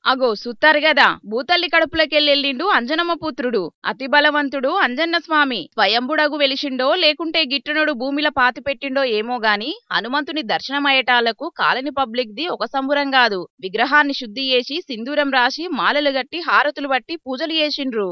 అగో సుత్తారు గదా, భూతల్లి కడుపులకెళ్ళెళ్ళిండు అంజనమ్మ పుత్రుడు, అతి బలవంతుడు అంజన్న స్వామి. స్వయంబుడగు వెలిసిండో లేకుంటే గిట్టునుడు భూమిలో పాతి పెట్టిండో ఏమో గాని హనుమంతుని దర్శనమయ్యేటాళ్లకు కాలనీ పబ్లిక్ ది ఒక సంబురం గాదు. విగ్రహాన్ని శుద్ధి చేసి సింధూరం రాసి మాలలు గట్టి హారతులు బట్టి పూజలు చేసిండ్రు.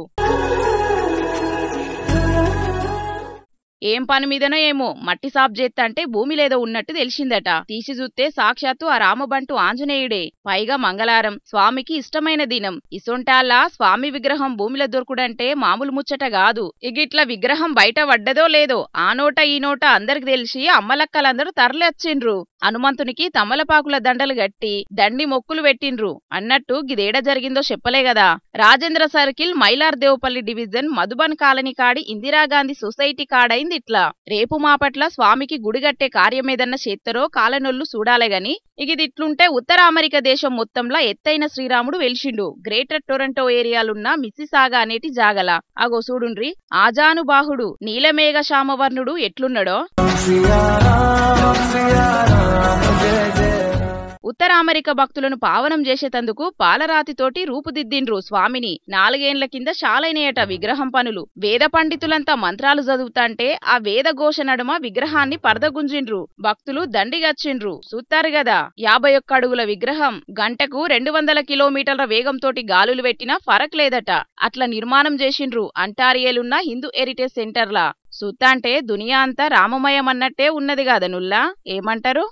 ఏం పని మీదనో ఏమో మట్టి సాబ్ చేత్తంటే భూమిలేదో ఉన్నట్టు తెలిసిందట. తీసి చూస్తే సాక్షాత్తు ఆ రామబంటు ఆంజనేయుడే. పైగా మంగళారం, స్వామికి ఇష్టమైన దినం. ఇసొంటాల్లా స్వామి విగ్రహం భూమిలో దొరుకుడంటే మామూలు ముచ్చట గాదు. ఇగిట్ల విగ్రహం బయట పడ్డదో లేదో ఆ నోట ఈ నోట అందరికి తెలిసి అమ్మలక్కలందరూ తరలిచ్చిండ్రు. హనుమంతునికి తమలపాకుల దండలు గట్టి దండి మొక్కులు పెట్టిండ్రు. అన్నట్టు గిదేడ జరిగిందో చెప్పలే గదా. Rajendra circle, Mylar Devpally division, Madhuban colony కాడి ఇందిరాగాంధీ సొసైటీ కాడైంది ఇట్లా. రేపు మాపట్ల స్వామికి గుడిగట్టే కార్యమేదన్న చేత్తరో కాలనొల్లు చూడాలేగాని ఇగిదిట్లుంటే ఉత్తర అమెరికా దేశం మొత్తంలో ఎత్తైన శ్రీరాముడు వెలిసిండు. గ్రేటర్ టొరంటో ఏరియాలున్న మిస్సిసాగా అనేటి జాగల. అగో చూడుండ్రి, ఆజానుబాహుడు నీలమేఘ శ్యామవర్ణుడు ఎట్లున్నాడో. ఉత్తర అమెరికా భక్తులను పావనం చేసేతందుకు పాలరాతితోటి రూపుదిద్దిండ్రు స్వామిని. 4 ఏండ్ల కింద శాలైనయట విగ్రహం పనులు. వేద పండితులంతా మంత్రాలు చదువుతాంటే ఆ వేద ఘోష నడుమ విగ్రహాన్ని పరదగుంజిండ్రు. భక్తులు దండిగచ్చిండ్రు. చూస్తారు గదా, 51 అడుగుల విగ్రహం. గంటకు 200 కిలోమీటర్ల వేగంతోటి గాలులు పెట్టినా ఫరక్ లేదట. అట్లా నిర్మాణం చేసిండ్రు అంటారియేలున్న హిందూ హెరిటేజ్ సెంటర్లా. సుత్తాంటే దునియా అంతా రామమయం అన్నట్టే ఉన్నది గాదనుల్లా, ఏమంటారు?